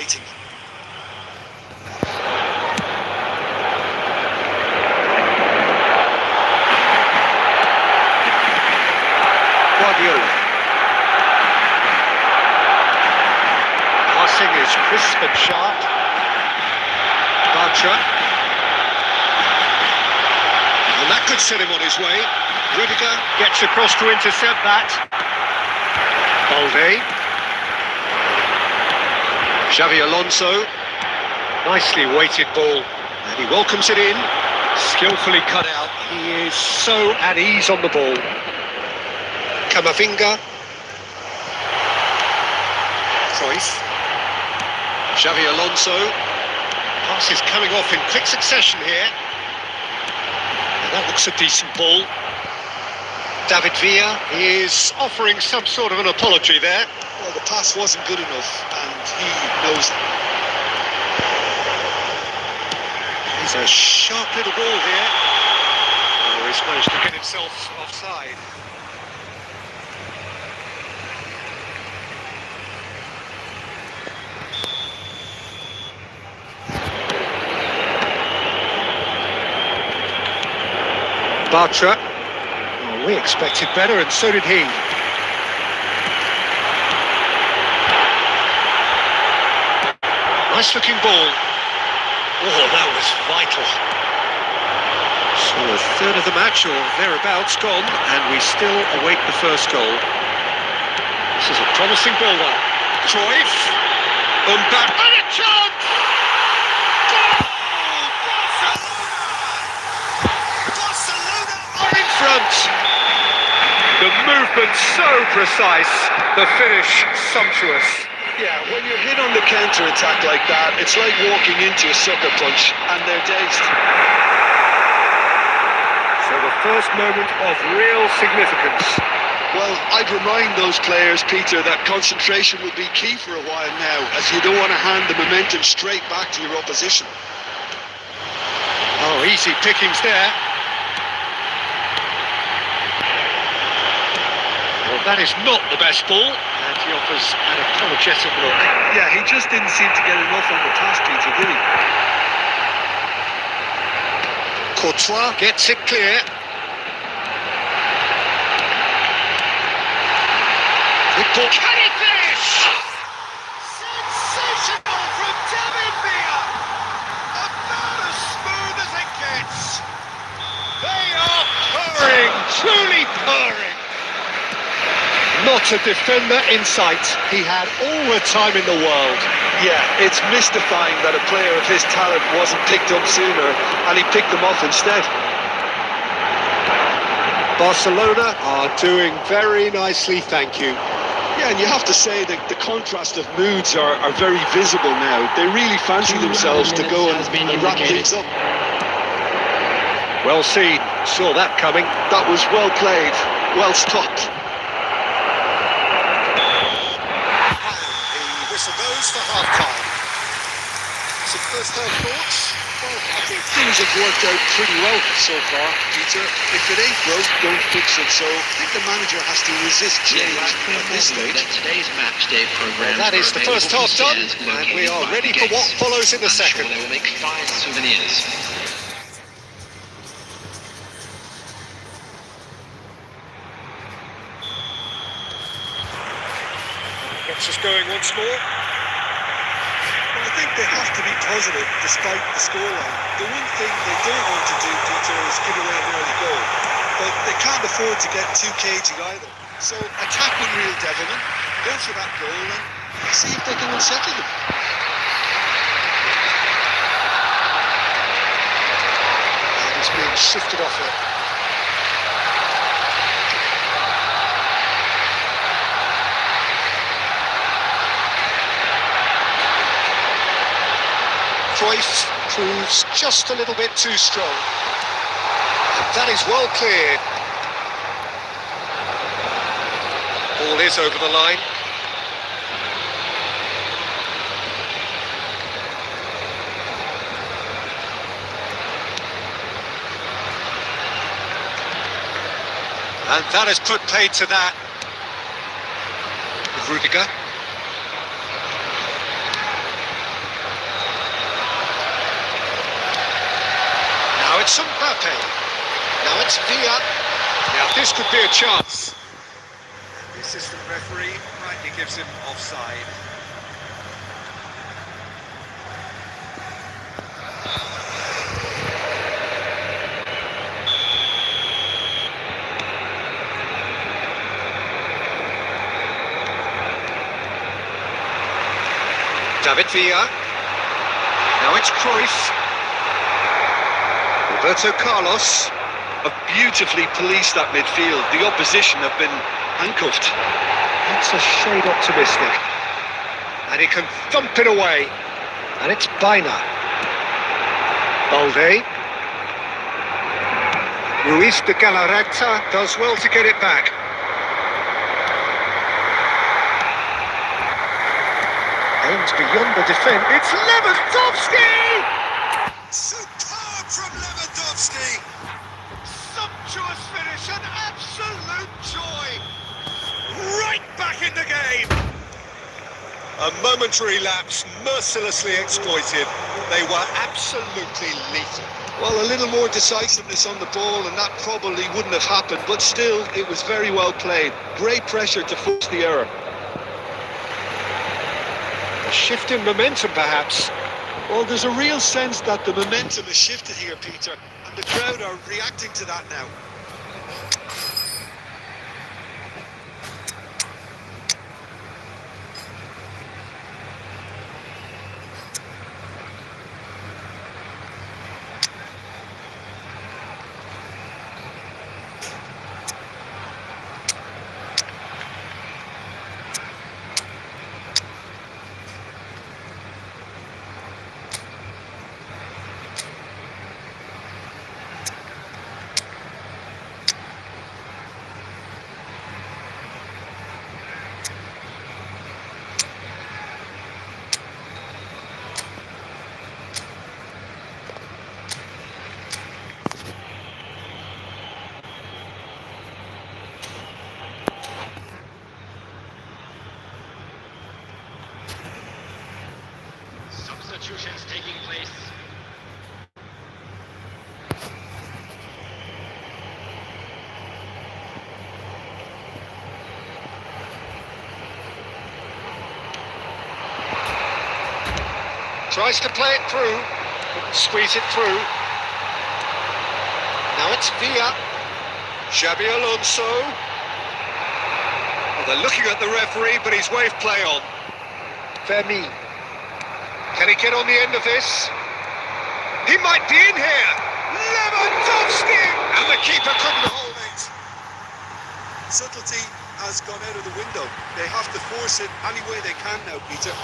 waiting. Guardiola. Passing is crisp and sharp. Bartra. And that could set him on his way. Rudiger gets across to intercept that. Balde. Xavi Alonso. Nicely weighted ball. And he welcomes it in. Skillfully cut out. He is so at ease on the ball. Camavinga. Cruyff. Xavi Alonso. Pass is coming off in quick succession here. And that looks a decent ball. David Villa is offering some sort of an apology there. Well, the pass wasn't good enough, and he knows it. He's a sharp little ball here. Oh, he's managed to get himself offside. Bartra. Oh, we expected better, and so did he. Nice looking ball. Oh, that was vital. So a third of the match, or thereabouts, gone, and we still await the first goal. This is a promising build-up. Cruyff. Mbappe. And a chance! Goal! Barcelona are in front. The movement so precise, the finish sumptuous. Yeah, when you're hit on the counter-attack like that, it's like walking into a sucker punch, and they're dazed. So the first moment of real significance. Well, I'd remind those players, Peter, that concentration will be key for a while now, as you don't want to hand the momentum straight back to your opposition. Oh, easy pickings there. Well, that is not the best ball. And he offers an apologetic look. Yeah, he just didn't seem to get enough on the pass, Peter, did he? Courtois gets it clear. Good ball. Can he finish? Sensational from David Villa. About as smooth as it gets. They are purring, truly purring. Not a defender in sight. He had all the time in the world. Yeah, it's mystifying that a player of his talent wasn't picked up sooner, and he picked them off instead. Barcelona are doing very nicely, thank you. Yeah, and you have to say that the contrast of moods are very visible now. They really fancy themselves to go and wrap things up. Well seen, saw that coming. That was well played, well stopped. Whistle goes for half-time. Some first-half thoughts? Well, I think things have worked out pretty well so far, Peter. If it ain't broke, don't fix it. So I think the manager has to resist change at this stage. Today's match day program. That is the first half done, and we are ready for what follows in the second. They will make 5 souvenirs. Gets us going once more. Well, I think they have to be positive despite the scoreline. The one thing they don't want to do, Peter, is give away an early goal. But they can't afford to get too cagey either. So attack with real devilment, go for that goal and see if they can unsettle them. And he's being shifted off it. Cruyff proves just a little bit too strong. And that is well cleared. Ball is over the line. And that has put paid to that. Rudiger. it's Mbappe. Now it's Villa. Now this could be a chance. The assistant referee rightly gives him offside. David Villa. Now it's Cruyff. Roberto Carlos have beautifully policed that midfield. The opposition have been handcuffed. That's a shade optimistic. And he can thump it away. And it's Baina. Balde. Ruiz de Galarreta does well to get it back. Aims beyond the defence. It's Lewandowski! Superb from Lewandowski. Sumptuous finish, an absolute joy. Right back in the game. A momentary lapse, mercilessly exploited. They were absolutely lethal. Well, a little more decisiveness on the ball and that probably wouldn't have happened, but still, it was very well played. Great pressure to force the error. A shift in momentum, perhaps. Well, there's a real sense that the momentum has shifted here, Peter, and the crowd are reacting to that now. Substitutions taking place. Tries to play it through, squeeze it through. Now it's Villa. Xabi Alonso. Well, they're looking at the referee, but he's waved play on. Fermi. Can he get on the end of this? He might be in here. Lewandowski! And the keeper couldn't hold it. Subtlety has gone out of the window. They have to force it any way they can now, Peter.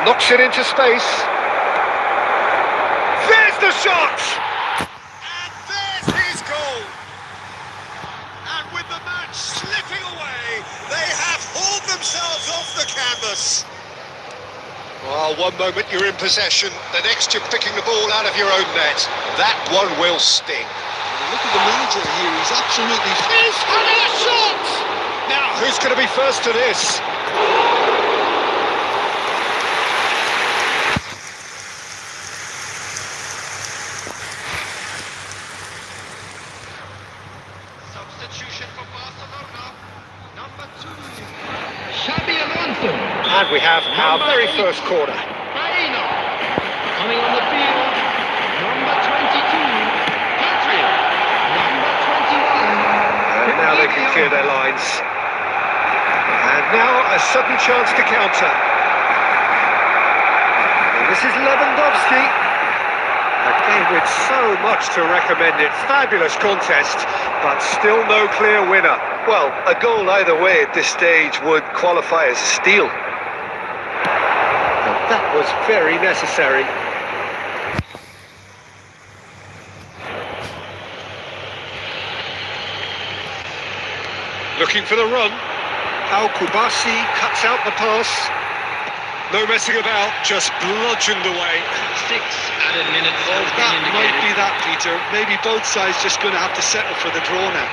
Knocks it into space. There's the shot! And there's his goal! And with the match slipping away, they have hauled themselves off the canvas. Well, one moment you're in possession, the next you're picking the ball out of your own net. That one will sting. Look at the manager here, he's absolutely... He's having a shot! Now, who's going to be first to this? Substitution for Barcelona. Number 2. Xabi Alonso. And we have our very first corner. Baina. Coming on the field. Number 22. Petri. Number 21. And now they can clear their lines. And now a sudden chance to counter. And this is Lewandowski. A game with so much to recommend it. Fabulous contest, but still no clear winner. Well, a goal either way at this stage would qualify as a steal. And that was very necessary. Looking for the run. Al Kubasi cuts out the pass. No messing about, just bludgeoned away. 6 added minutes Well, have that been might indicated. be that, Peter. Maybe both sides just going to have to settle for the draw now.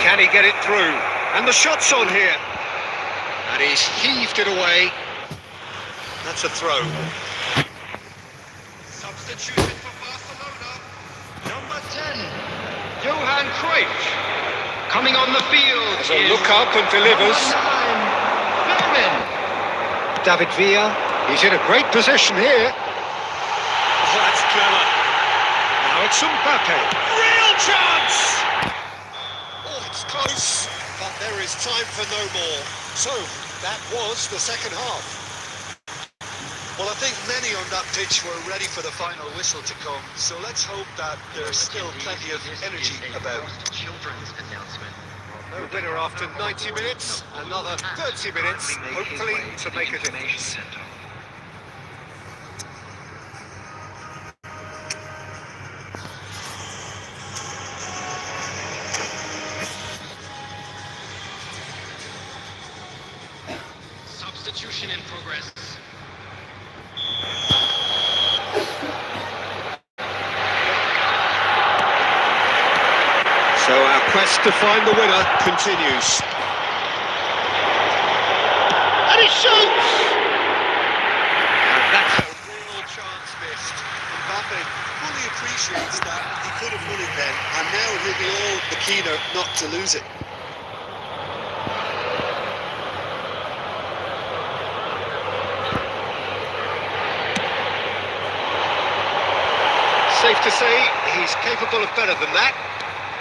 Can he get it through? And the shot's on here. And he's heaved it away. That's a throw. Substitution for Barcelona. Number 10, Johan Cruyff. Coming on the field. So is look up and delivers. number 9, David Villa. He's in a great position here. Oh, that's clever. Now it's Mbappe. Real chance! Oh, it's close, but there is time for no more. So, that was the second half. Well, I think many on that pitch were ready for the final whistle to come, so let's hope that there's still plenty of energy about. Children's announcement. No winner after 90 minutes, another 30 minutes, hopefully to make a difference. Substitution in progress. So our quest to find the winner continues. And he shoots! And that's a real chance missed. Mbappe fully appreciates that he could have won it then, and now he'll be all the keener not to lose it. Safe to say he's capable of better than that.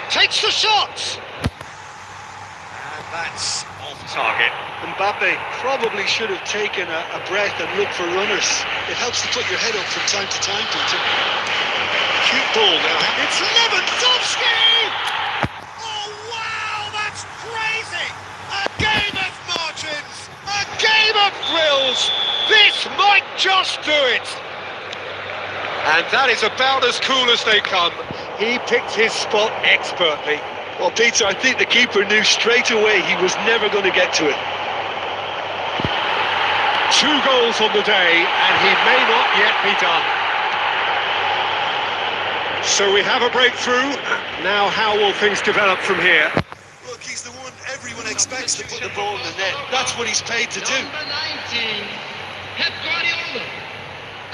Takes the shot! And that's off target. Mbappe probably should have taken a breath and looked for runners. It helps to put your head up from time to time, Peter. Cute ball now. It's Lewandowski! Oh, wow, that's crazy! A game of margins! A game of thrills! This might just do it! And that is about as cool as they come. He picked his spot expertly. Well, Peter, I think the keeper knew straight away he was never going to get to it. 2 goals on the day, and he may not yet be done. So we have a breakthrough. Now how will things develop from here? Look, he's the one everyone expects to put the ball in the net. That's what he's paid to do. Number 19, Pep Guardiola.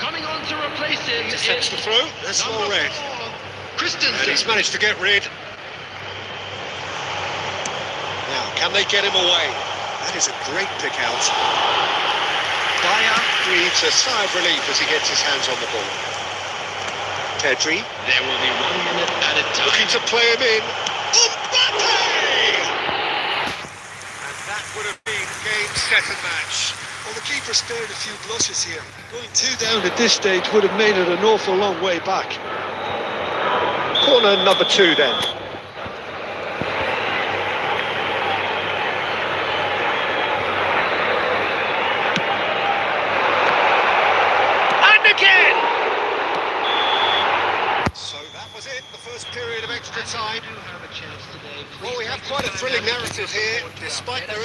Coming on to replace him Intercepts the is throw. That's number well read. 4, And Christensen. he's managed to get rid. Now, can they get him away? That is a great pick out. Bayer breathes a sigh of relief as he gets his hands on the ball. Pedri There will be 1 minute at a time. looking to play him in. Mbappe! And that would have been game, set and match. Well, the keeper spared a few blushes here. Going 2 down at this stage would have made it an awful long way back. Corner number 2 then. And again! So that was it, the first period of extra time. do have a chance today. Well, we have quite a thrilling narrative here, despite their